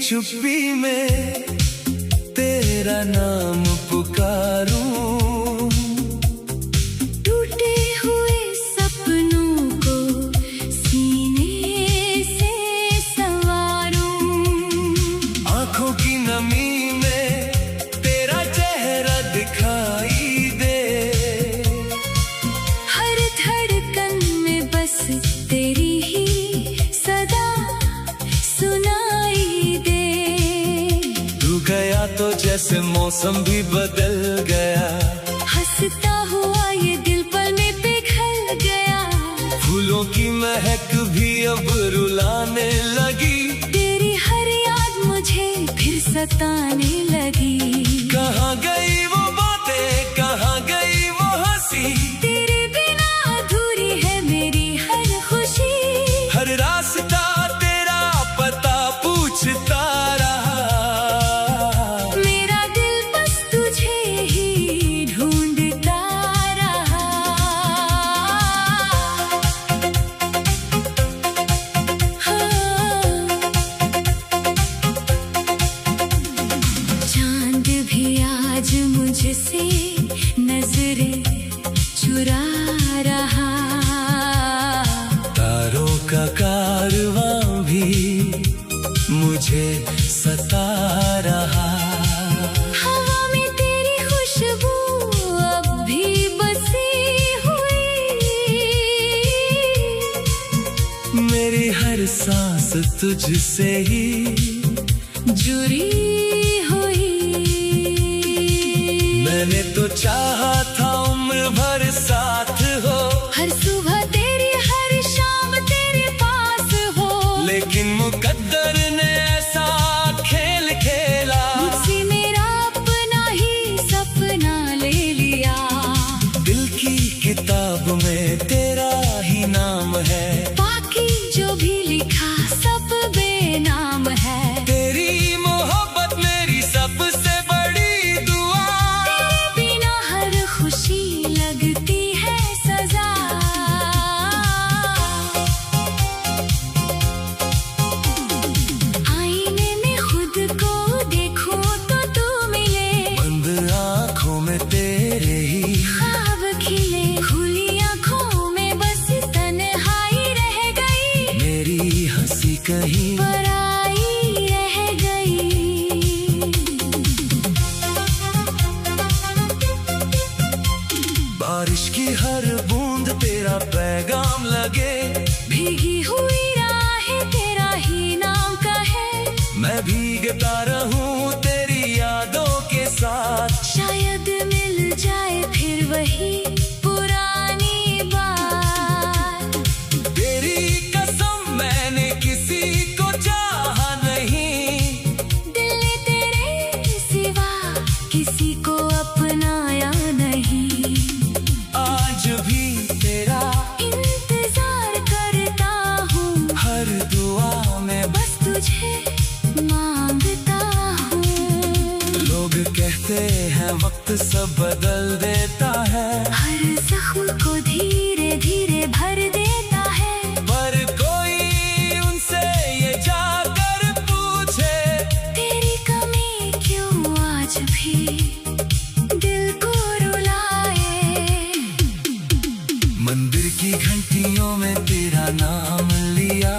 चुप्पी में तेरा नाम पुकारूं। टूटे हुए सपनों को सीने से संवारूं। आंखों की नमी में तेरा चेहरा दिखाई दे। हर धड़कन में बस तेरी ही सदा सुनाई दे। तू गया तो जैसे मौसम भी बदल गया। हंसता हुआ ये दिल पल में पिघल गया। फूलों की महक भी अब रुलाने लगी। तेरी हर याद मुझे फिर सताने लगी। कहाँ गई वो बातें, कहाँ गई वो हंसी। तेरे बिना अधूरी है मेरी हर खुशी। हर रास्ता तेरा पता पूछता रहा। मेरा दिल बस तुझे ही ढूंढता रहा। हाँ। चांद भी आज मुझसे नजरें चुरा रहा। तारों का कारवां भी मुझे सता रहा। हवा में तेरी खुशबू अब भी बसी हुई। मेरी हर सांस तुझसे ही जुड़ी हुई। मैंने तो चाहा था उम्र भर साथ हो। हर सुबह तेरी हर शाम तेरे पास हो। लेकिन मुकद्दर ने ऐसा खेल खेला। मुझसे मेरा अपना ही सपना ले लिया। दिल की किताब में तेरा ही नाम है। बाकी जो भी लिखा सब बेनाम है। तेरी मोहब्बत मेरी सबसे बड़ी दुआ। तेरे बिना हर खुशी लगती है सजा। आईने में खुद को देखूं तो तू मिले। बंद आँखों में तेरे ही ख्वाब खिले। खुली आँखों में बस तन्हाई रह गई। मेरी हंसी कहीं पराई रह गई। बारिश की हर बूंद तेरा पैगाम लगे। भीगी हुई राहें तेरा ही नाम कहे। मैं भीगता रहूं तेरी यादों के साथ। शायद मिल जाए फिर वही पुरानी बात। तेरी कसम मैंने किसी को चाहा नहीं। दिल ने तेरे सिवा किसी को अपनाया नहीं। आज भी तेरा इंतजार करता हूँ। हर दुआ में बस तुझे मांगता हूँ। लोग कहते हैं वक्त सब बदल देता है। हर जख्म को धीरे धीरे भर देता है। पर कोई उनसे ये जाकर पूछे। तेरी कमी क्यों आज भी दिल को रुलाए। मंदिर की घंटियों में तेरा नाम लिया।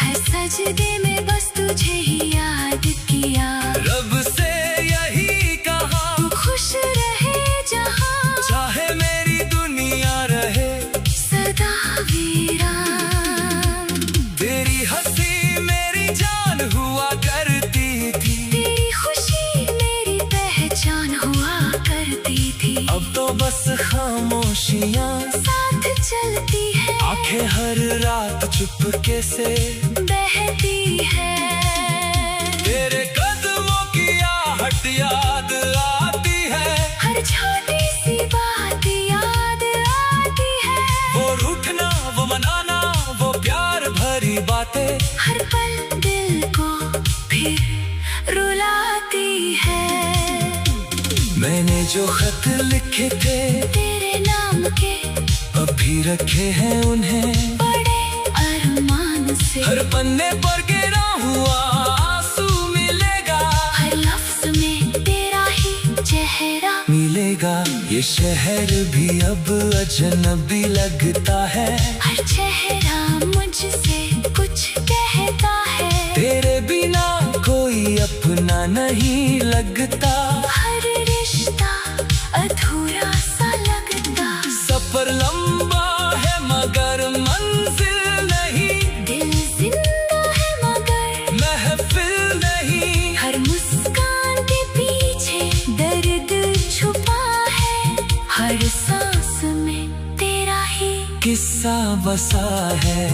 हर सजदे में बस तुझे ही याद किया। रब से यही कहा तू खुश रहे जहाँ। चाहे मेरी दुनिया रहे सदा वीरान। तेरी हंसी मेरी जान हुआ करती थी। तेरी खुशी मेरी पहचान हुआ करती थी। अब तो बस खामोशियाँ साथ चलती है। आंखें हर रात चुपके से बहती है। तेरे कदमों की आहट याद आती है। हर छोटी सी बात याद आती है। वो रूठना वो मनाना वो प्यार भरी बातें। हर पल दिल को फिर रुलाती है। मैंने जो खत लिखे थे तेरे नाम के अभी रखे हैं उन्हें बड़े अरमान से। हर पन्ने पर गिरा हुआ आंसू का ये शहर भी अब अजनबी लगता है। हर चेहरा मुझसे कुछ कहता है। तेरे बिना कोई अपना नहीं लगता। हर रिश्ता अधूरा सा लगता। सफर लंबा है मगर मंजिल नहीं। दिल जिंदा है मगर महफिल नहीं। हर मुस्कान के पीछे दर्द छुपा है। हर सांस में तेरा ही किस्सा बसा है।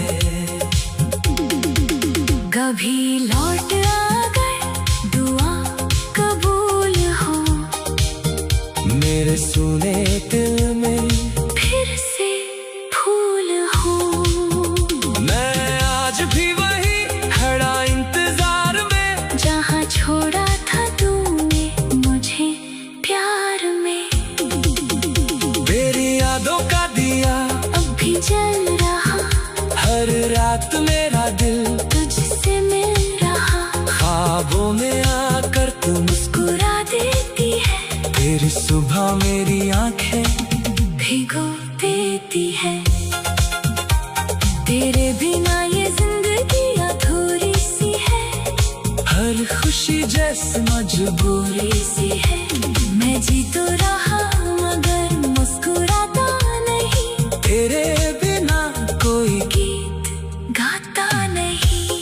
कभी लौट आकर दुआ कबूल हो। मेरे सुने दिल में फिर से फूल हो। मैं आज भी वही खड़ा इंतजार में। जहाँ छोड़ा था तूने मुझे प्यार में। तेरी यादों का दिया अब भी जल रहा। हर रात मेरा दिल तुझसे मिल रहा। ख्वाबों में आकर तू मुस्कुरा देती है। तेरी सुबह मेरी आंखें भिगो देती है। तेरे बिना ये जिंदगी अधूरी सी है। हर खुशी जैसे मजबूरी सी है। मैं जी तो रहा मगर मुस्कुराता नहीं। तेरे बिना कोई गीत गाता नहीं।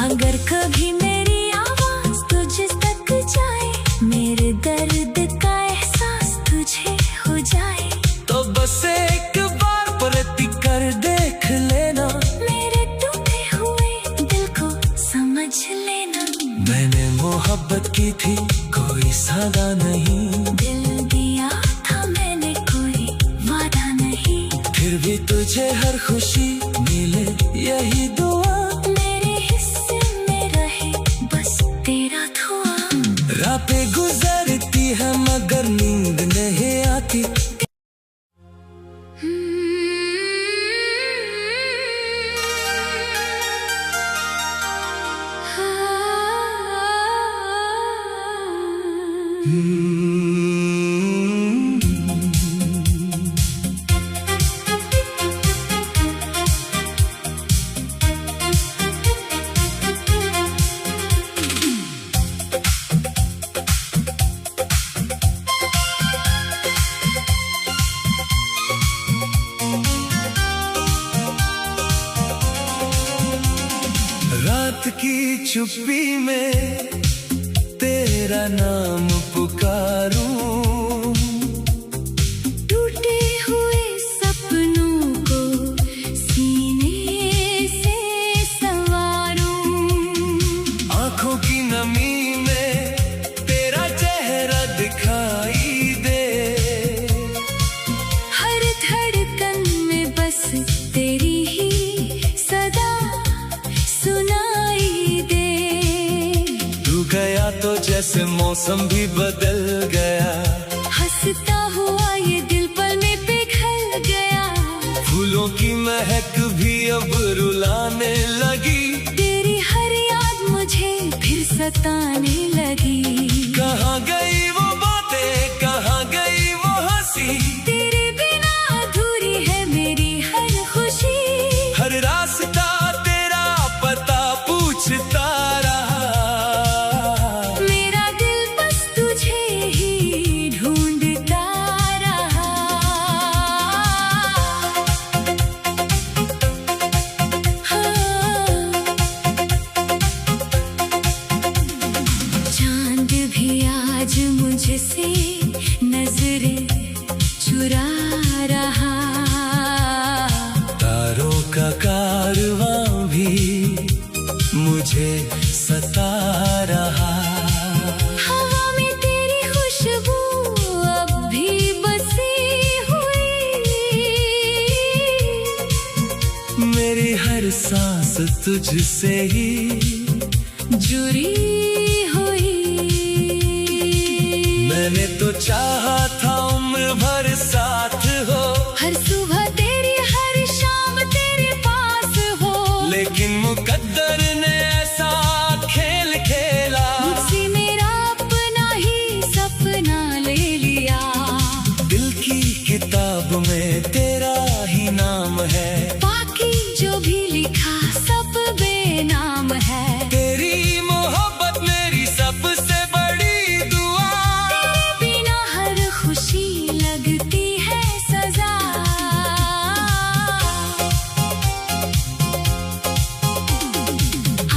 अगर कभी मेरी आवाज तुझ तक जाए। मेरे दर्द का एहसास तुझे हो जाए। तो बस एक बार प्रति कर देख लेना। मेरे टूटे हुए दिल को समझ लेना। मैंने मोहब्बत की थी कोई सादा नहीं। दिल दिया था मैंने कोई वादा नहीं। फिर भी तुझे हर खुशी मिले यही दुआ। मेरे हिस्से में रहे बस तेरा धुआं। रातें गुजरती है मगर नींद नहीं आती। रात की चुप्पी में तेरा नाम पुकारूं। टूटे हुए सपनों को सीने से संवारूं। आंखों की नमी में तेरा चेहरा दिखाई दे। हर धड़कन में बस तेरी ही सदा सुनाई दे। तू गया तो जैसे मौसम भी बदल गया। हंसता हुआ ये दिल पल में पिघल गया। फूलों की महक भी अब रुलाने लगी। तेरी हर याद मुझे फिर सताने लगी। कहाँ गई वो बातें, कहाँ गई वो हंसी। तेरे बिना अधूरी है मेरी हर खुशी। हर रास्ता तेरा पता पूछता रहा। मेरा दिल बस तुझे ही ढूंढता रहा। हाँ। चांद भी आज मुझसे नजरें चुरा रहा। तारों का कारवां भी मुझे सता रहा। हवा में तेरी खुशबू अब भी बसी हुई। मेरी हर सांस तुझसे ही जुड़ी हुई। मैंने तो चाहा था उम्र भर साथ हो। हर सुबह तेरी हर शाम तेरे पास हो। लेकिन मुकद्दर ने ऐसा खेल खेला। मुझसे मेरा अपना ही सपना ले लिया। किताब में तेरा ही नाम है, बाकी जो भी लिखा सब बेनाम है। तेरी मोहब्बत मेरी सबसे बड़ी दुआ, तेरे बिना हर खुशी लगती है सजा।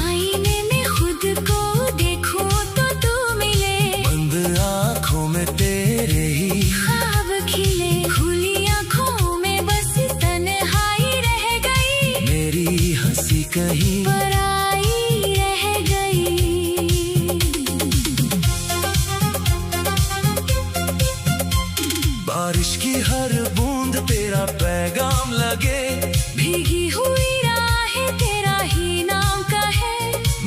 आईने में खुद को देखूं तो तू मिले, बंद आँखों में तेरे ही ख्वाब खिले। खुली आँखों में बस तन्हाई रह गई, मेरी हंसी कहीं पराई रह गई। बारिश की हर बूंद तेरा पैगाम लगे, भीगी हुई राहें तेरा ही नाम कहे।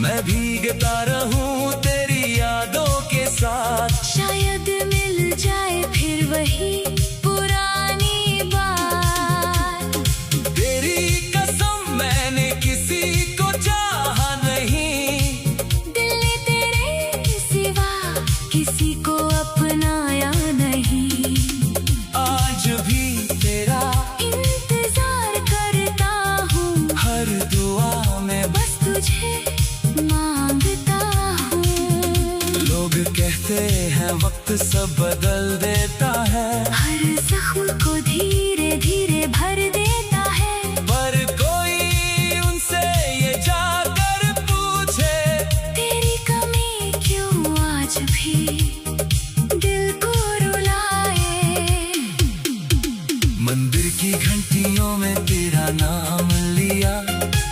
मैं भीगता रहूं तेरी यादों के साथ, शायद मिल जाए फिर वही पुरानी बात। तेरी कसम मैंने किसी को चाहा नहीं, दिल ने तेरे सिवा किसी को अपनाया नहीं। आज भी तेरा इंतजार करता हूँ, हर दुआ में बस तुझे मांगता हूँ। लोग कहते हैं वक्त सब बदल देता है, हर जख्म को धीरे धीरे भर देता है। पर कोई उनसे ये जाकर पूछे, तेरी कमी क्यों आज भी दिल को रुलाए। मंदिर की घंटियों में तेरा नाम लिया,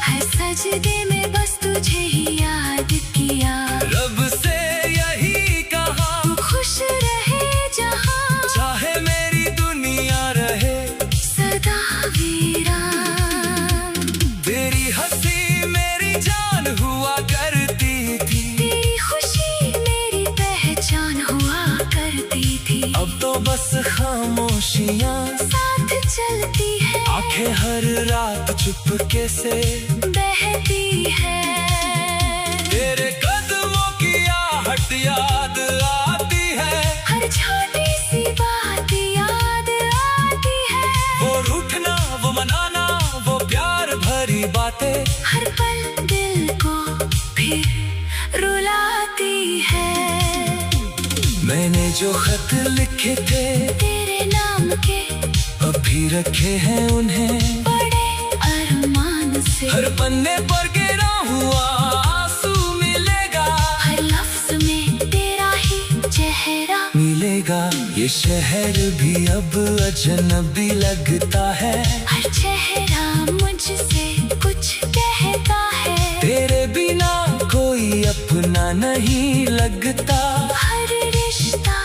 हर सजदे में बस तुझे ही याद किया। रब से यही कहा, तू खुश रहे जहाँ, चाहे मेरी दुनिया रहे सदा वीरान। तेरी हंसी मेरी जान हुआ करती थी, तेरी खुशी मेरी पहचान हुआ करती थी। अब तो बस खामोशियाँ साथ चलती है, आंखें हर रात चुपके से बहती है। तेरे कदमों की आहट याद आती है, हर छोटी सी बात याद आती है। वो रूठना वो मनाना वो प्यार भरी बातें, हर पल दिल को फिर रुलाती है। मैंने जो खत लिखे थे तेरे नाम के अभी रखे हैं उन्हें, बड़े अरमान से हर पन्ने पर गिरा हुआ आंसू मिलेगा, हर लफ्ज में तेरा ही चेहरा मिलेगा। ये शहर भी अब अजनबी लगता है, हर चेहरा मुझसे कुछ कहता है। तेरे बिना कोई अपना नहीं लगता, हर रिश्ता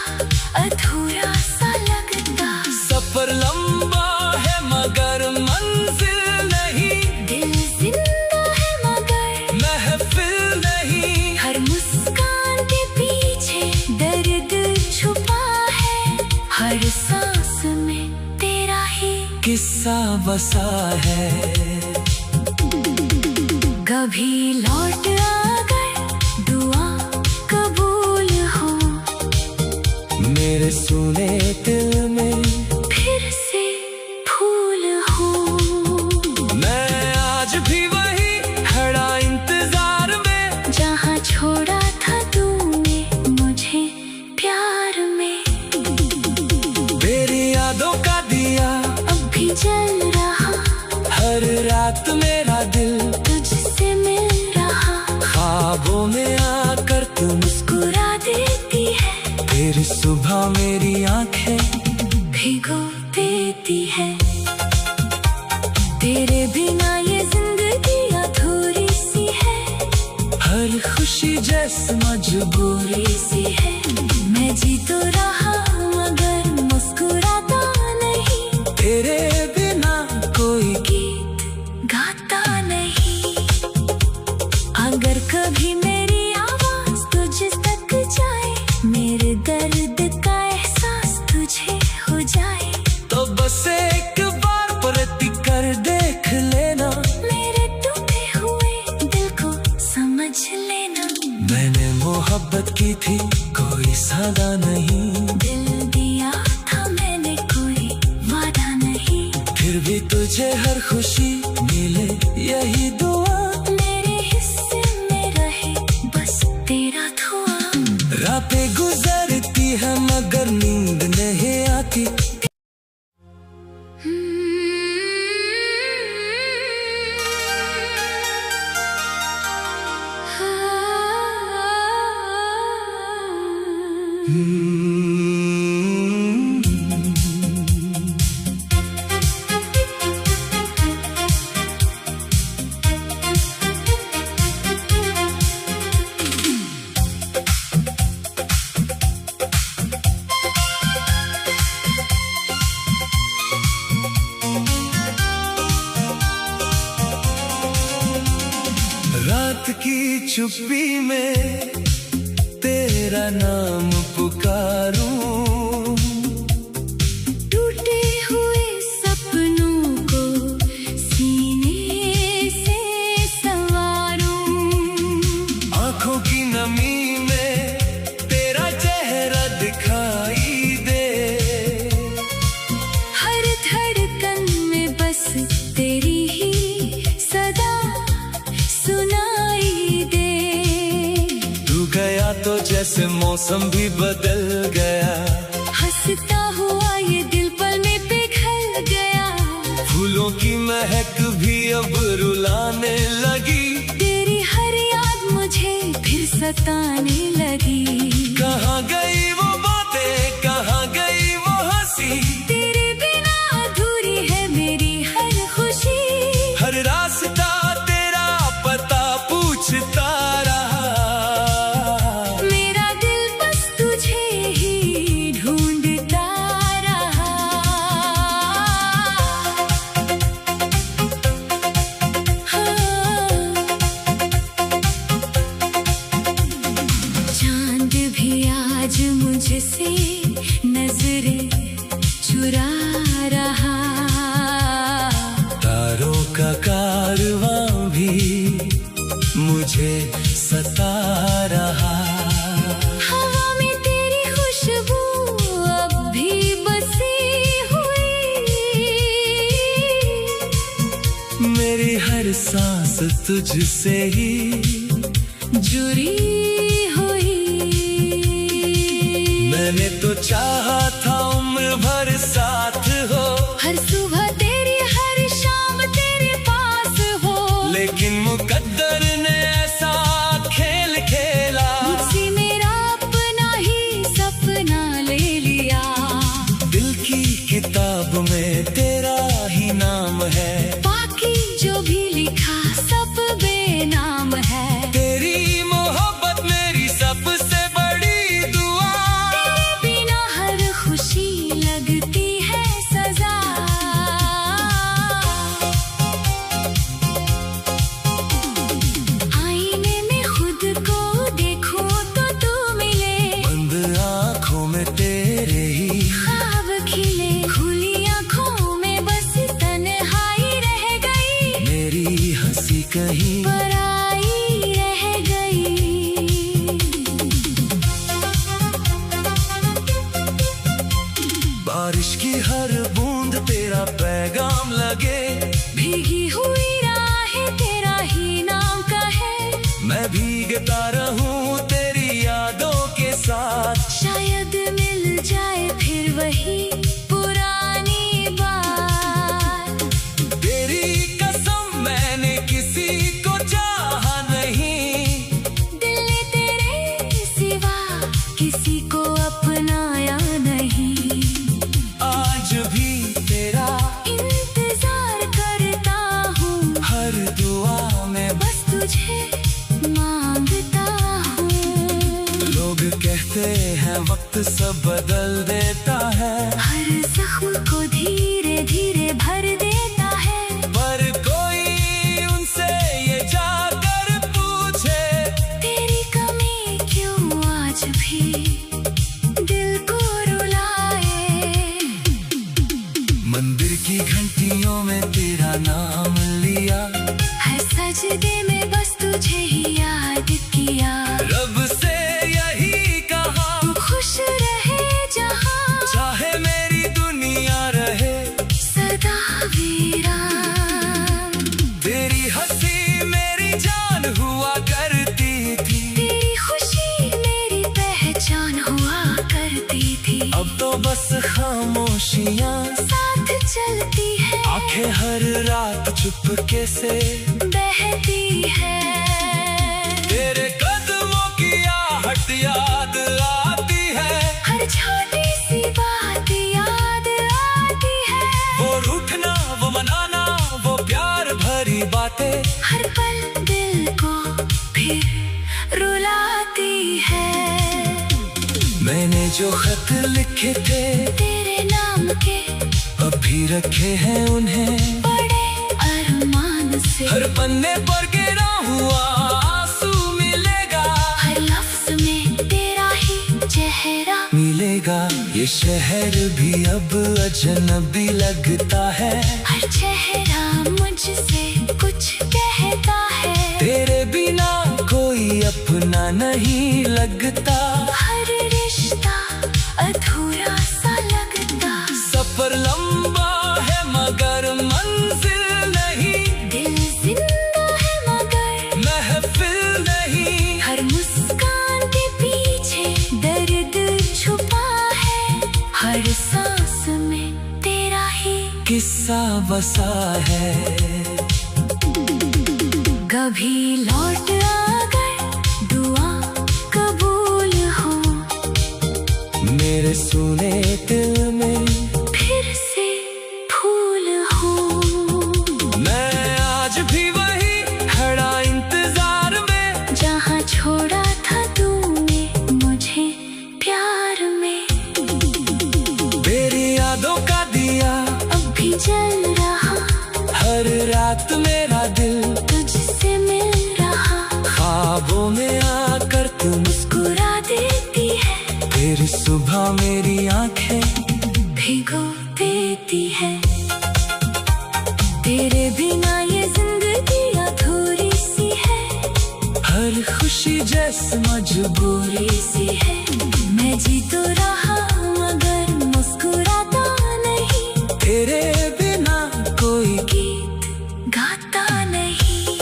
अधूरा सा लगता। सफर लंबा है मगर मंजिल नहीं, दिल जिंदा है मगर महफिल नहीं। हर मुस्कान के पीछे दर्द छुपा है, हर सांस में तेरा ही किस्सा बसा है। कभी लौट अगर दुआ कबूल हो, मेरे सुने दिल में फिर से फूल हो। मैं आज भी वही खड़ा इंतजार में, जहाँ छोड़ा था तूने मुझे प्यार में। तेरी यादों का दिया अब भी जल रहा, हर रात मेरा दिल तुझसे मिल रहा। ख्वाबों में आकर तू मुस्कुरा देती है, तेरी सुबह मेरी आंखें भिगो देती है। तेरे बिना ये जिंदगी अधूरी सी है, हर खुशी जैसे मजबूरी सी है। मैं जी तो रहा मगर मुस्कुराता नहीं, तेरे बिना कोई गीत गाता नहीं। अगर कभी मेरी आवाज तुझ तक जाए, मेरे दर्द का एहसास तुझे हो जाए, तो बस एक बार प्रति कर देख लेना, मेरे टूटे हुए दिल को समझ लेना। मैंने मोहब्बत की थी कोई सादा नहीं, दिल दिया था मैंने कोई वादा भी तुझे हर खुशी मिले यही दुआ। मेरे हिस्से में रहे बस तेरा धुआं। रातें गुजरती है मगर नींद नहीं आती। रात की चुप्पी में तेरा नाम पुकारूं। टूटे हुए सपनों को सीने से संवारूं। आंखों की नमी में तेरा चेहरा दिखाई दे। हर धड़कन में बस तेरी ही सदा सुनाई दे। तू गया तो जैसे मौसम भी बदल गया। हंसता हुआ ये दिल पल में पिघल गया। फूलों की महक भी अब रुलाने लगी। तेरी हर याद मुझे फिर सताने लगी। कहाँ गई वो बातें, कहाँ गई वो हंसी। तेरे बिना अधूरी है मेरी हर खुशी। हर रास्ता तेरा पता पूछता रहा। मेरा दिल बस तुझे ही ढूंढता रहा। हाँ। चांद भी आज मुझसे नजरें चुरा रहा। तारों का कारवां भी मुझे सता रहा। हवा में तेरी खुशबू अब भी बसी हुई। मेरी हर सांस तुझसे ही जुड़ी हुई। मैंने तो चाहा था उम्र भर साथ हो। हर सुबह तेरी हर शाम तेरे पास हो। लेकिन मुकद्दर ने ऐसा खेल खेला। मुझसे मेरा अपना ही सपना ले लिया। दिल की किताब में तेरा ही नाम है। बाकी जो भी लिखा सब बेनाम है। तेरी मोहब्बत मेरी सबसे बड़ी दुआ। तेरे बिना हर खुशी लगती है सजा। आईने में खुद को देखो तो तू मिले। बंद आँखों में तेरे ही ख्वाब खिले। खुली आँखों में बस तन्हाई रह गई। मेरी हंसी कहीं पराई रह गई। बारिश की हर बूंद तेरा पैगाम लगे। भीगी हुई राहें तेरा ही नाम कहे। मैं भीगता रहूं तेरी यादों के साथ। शायद मिल जाए फिर वही पुरानी बात। तेरी कसम मैंने किसी को चाहा नहीं। दिल ने तेरे सिवा किसी को अपनाया नहीं। आज भी तेरा इंतजार करता हूँ। हर दुआ में बस तुझे मांगता हूँ। लोग कहते हैं वक्त सब बदल देता है। हर जख्म को धीरे धीरे भर देता है। पर कोई उनसे ये जाकर पूछे। तेरी कमी क्यों आज भी दिल को रुलाए। मंदिर की घंटियों में तेरा नाम लिया। हर सजदे में बस तुझे ही याद किया। रब से यही कहा तू खुश रहे जहाँ चाहे मेरी दुनिया रहे सदा भी बस खामोशियाँ साथ चलती है, आंखें हर रात चुपके से बहती है। तेरे कदमों की आहट याद आती है, हर छोटी सी बात याद आती है। वो रूठना वो मनाना वो प्यार भरी बातें हर पल दिल को फिर रुलाती है। मैंने जो खत लिखे थे तेरे नाम के, अभी रखे हैं उन्हें बड़े अरमान से। हर पन्ने पर गिरा हुआ आंसू मिलेगा, हर लफ्ज में तेरा ही चेहरा मिलेगा। ये शहर भी अब अजनबी लगता है, हर चेहरा मुझसे कुछ कहता है। तेरे बिना कोई अपना नहीं लगता, हर रिश्ता अधूरा सा लगता। सफर लंबा है मगर मंजिल नहीं, दिल जिंदा है मगर महफिल नहीं। हर मुस्कान के पीछे दर्द छुपा है, हर सांस में तेरा ही किस्सा बसा है। कभी लौट आकर दुआ कबूल हो, मेरे सुने दिल में फिर से फूल हो। मैं आज भी वही खड़ा इंतजार में, जहाँ छोड़ा था तूने मुझे प्यार में। तेरी यादों का दिया अब भी जल रहा, हर रात मेरा दिल तुझसे मिल रहा। ख्वाबों में आकर तू मुस्कुरा देती है, तेरी सुबह मेरी आंखें भिगो देती है। तेरे बिना ये जिंदगी अधूरी सी है, हर खुशी जैसे मजबूरी सी है। मैं जी तो रहा मगर मुस्कुराता नहीं, तेरे बिना कोई गीत गाता नहीं।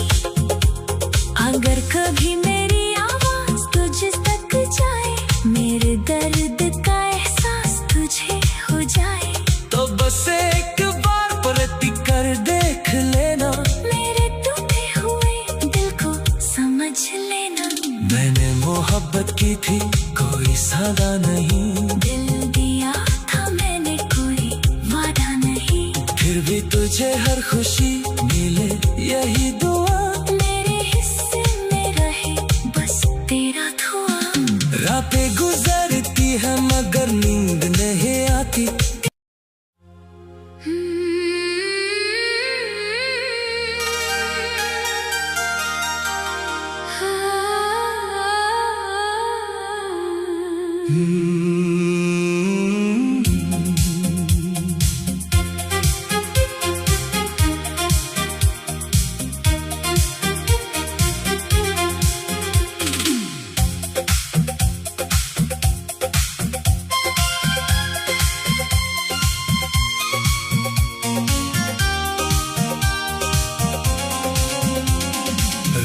अगर कभी मेरी आवाज तुझ तक जाए, मेरे दर्द का एहसास तुझे हो जाए, तो बस एक बार पलटी कर देख लेना, मेरे टूटे हुए दिल को समझ लेना। मैंने मोहब्बत की थी कोई सादा नहीं, दिल दिया था मैंने कोई वादा नहीं। फिर भी तुझे हर खुशी मिले यही दुआ, मेरे हिस्से में रहे बस तेरा धुआं। रातें गुजरती है मगर नींद नहीं आती,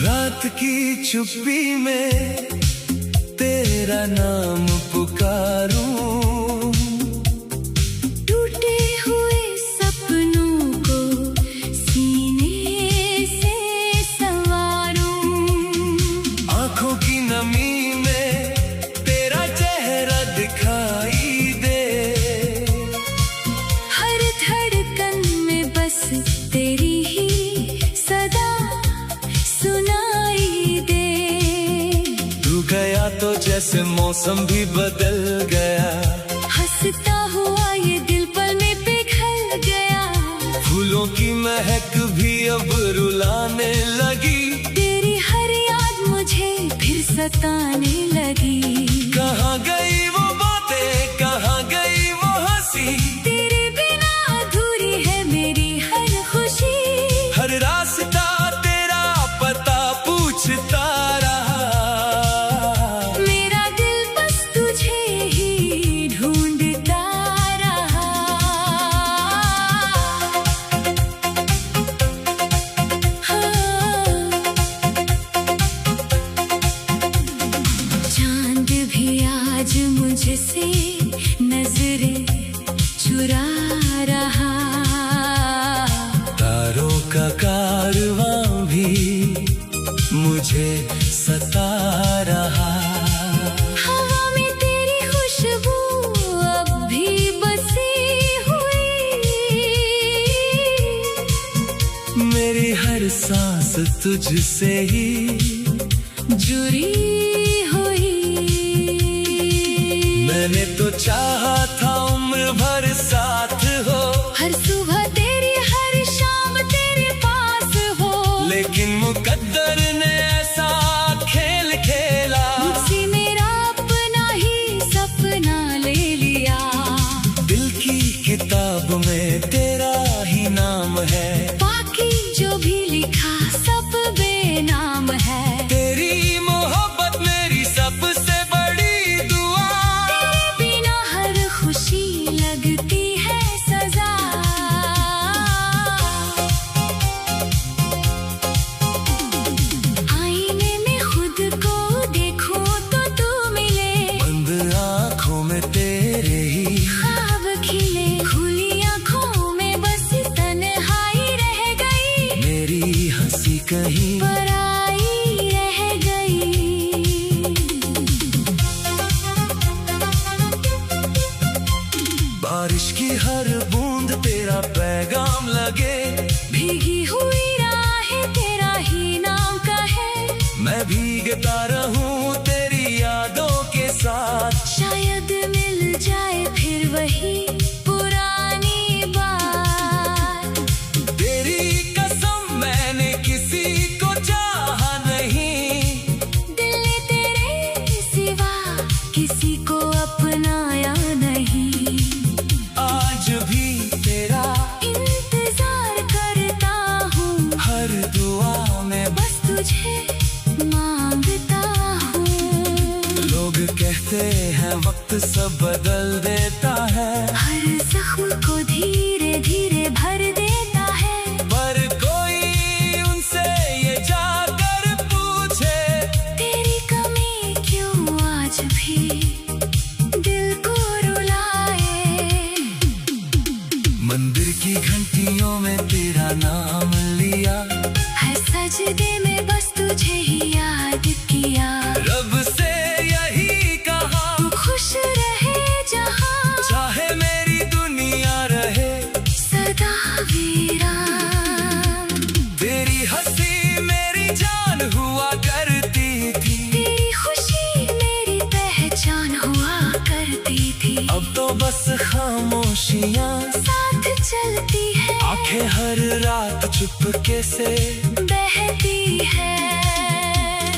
रात की चुप्पी में तेरा नाम पुकारूं, टूटे हुए सपनों को सीने से संवारूं। आंखों की नमी में तेरा चेहरा दिखाई दे, हर धड़कन में बस तेरी ही सदा सुनाई दे। तू गया तो जैसे मौसम भी बदल गया, हंसता हुआ ये दिल पल में पिघल गया। फूलों की महक भी अब रुलाने लगी, तेरी हर याद मुझे फिर सताने लगी। कहाँ गई वो बातें कहाँ गई वो हंसी, तेरे बिना अधूरी है मेरी हर खुशी। हर रास्ता तेरा पता पूछता रहा, मेरा दिल बस तुझे ही ढूंढता रहा। हाँ। चांद भी आज मुझसे नजरें मेरी हर सांस तुझसे ही जुड़ी हुई। मैंने तो चाहा था उम्र भर साथ हो, हर सुबह तेरी हर शाम तेरे पास हो, लेकिन मुकद्दर ने ऐसा खेल खेला, मुझसे मेरा अपना ही सपना ले लिया। दिल की किताब में तेरा ही नाम है, बाकी जो भी लिखा सब बेनाम है। तेरी मोहब्बत मेरी सबसे बड़ी दुआ, तेरे बिना हर खुशी लगती है सजा। आईने में खुद को देखूं तो तू मिले, बंद आँखों में तेरे ही ख्वाब खिले, खुली आँखों में बस तन्हाई रह गई, मेरी हंसी कहीं पराई रह गई। बारिश की हर बूंद तेरा पैगाम लगे, भीगी हुई राहें तेरा ही नाम कहे, मैं भीगता रहूं तेरी यादों के साथ, शायद मिल जाए फिर वही पुरानी बात। तेरी कसम मैंने किसी को चाहा नहीं, दिल ने तेरे सिवा किसी को अपनाया नहीं, आज भी तेरा इंतजार करता हूँ, हर दुआ में बस तुझे मांगता हूँ। लोग कहते हैं वक्त सब बदल देता है, हर जख्म को धीरे धीरे भर देता है, पर कोई उनसे ये जाकर पूछे, तेरी कमी क्यों आज भी दिल को रुलाए। मंदिर की घंटियों में तेरा नाम लिया, है सजदे में बस तुझे ही याद किया, रब से यही कहा तू खुश रहे जहाँ चाहे मेरी दुनिया रहे सदा वीरान। तेरी हंसी मेरी जान हुआ करती थी, तेरी खुशी मेरी पहचान हुआ करती थी, अब तो बस खामोशियाँ साथ चलती है, आंखें हर रात चुपके से बहती है।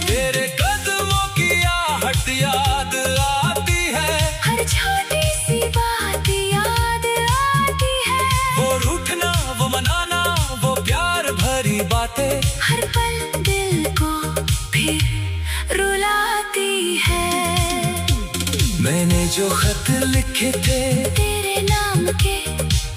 तेरे कदमों की आहट याद आती है, हर छोटी सी बात याद आती है, वो रूठना वो मनाना वो प्यार भरी बातें, हर पल दिल को फिर रुलाती है। मैंने जो खत लिखे थे तेरे नाम के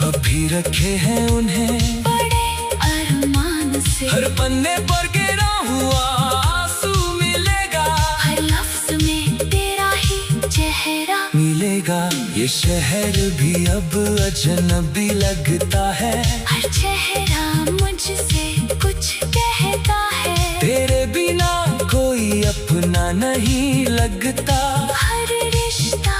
अभी रखे हैं उन्हें, बड़े अरमान से हर पन्ने पर गिरा हुआ आंसू मिलेगा, हर लफ्ज में तेरा ही चेहरा मिलेगा। ये शहर भी अब अजनबी लगता है, हर चेहरा मुझसे कुछ कहता है, तेरे बिना कोई अपना नहीं लगता, हर रिश्ता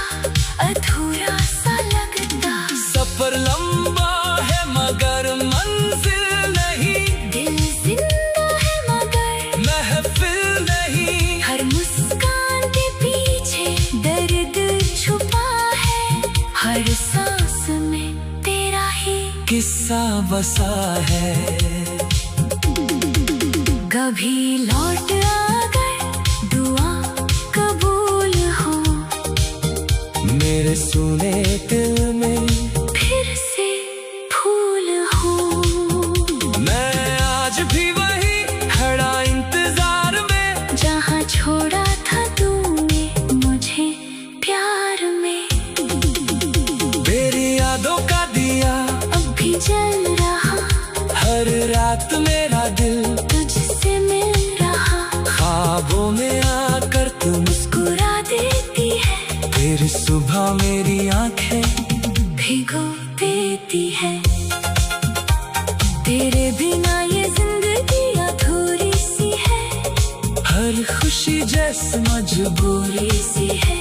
अधूरा सा लगता, सफर लंबा है मगर मंजिल नहीं, दिल जिंदा है मगर महफिल नहीं, हर मुस्कान के पीछे दर्द छुपा है, हर सांस में तेरा ही किस्सा बसा है। कभी लौट आकर दुआ कबूल हो, मेरे सुने दिल में फिर से फूल हो, मैं आज भी वही खड़ा इंतजार में, जहाँ छोड़ा था तूने मुझे प्यार में, तेरी यादों का दिया अब भी जल रहा, हर रात मेरा दिल तुझसे मिल रहा, ख्वाबों में आकर तू मुस्कुरा देती है, फिर सुबह मेरी आंखें भिगो देती है। तेरे बिना ये जिंदगी अधूरी सी है, हर खुशी जैसे मजबूरी सी है,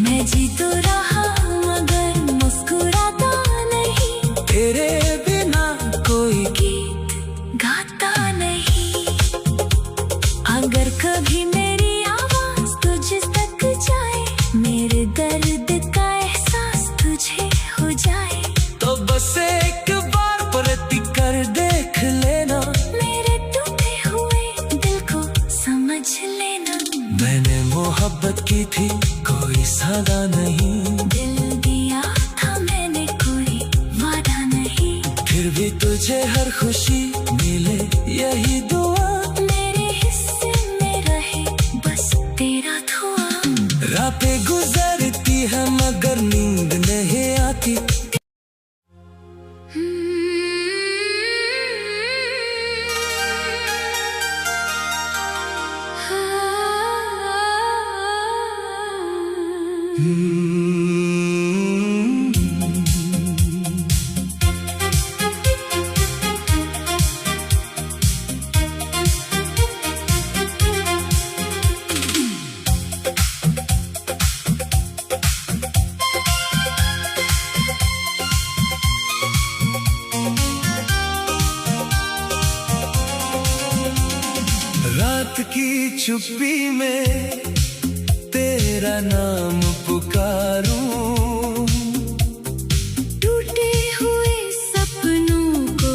मैं जी तो रहा मगर मुस्कुराता नहीं, तेरे बिना कोई गीत गाता तुझे हर खुशी मिले यही दुआ, मेरे हिस्से में रहे बस तेरा धुआं। रातें गुजरती है मगर नींद नहीं आती। रात की चुप्पी में तेरा नाम पुकारूं, टूटे हुए सपनों को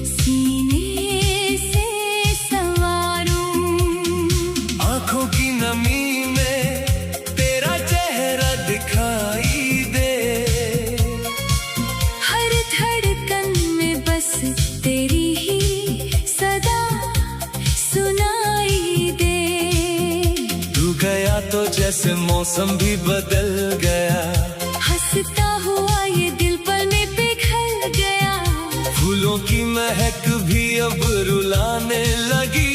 सीने से संवारूं। आंखों की नमी में तेरा चेहरा दिखाई दे, हर धड़कन में बस तेरी ही सदा सुनाई दे। तू गया तो जैसे मौसम भी बदल गया, हंसता हुआ ये दिल पल में पिघल गया। फूलों की महक भी अब रुलाने लगी।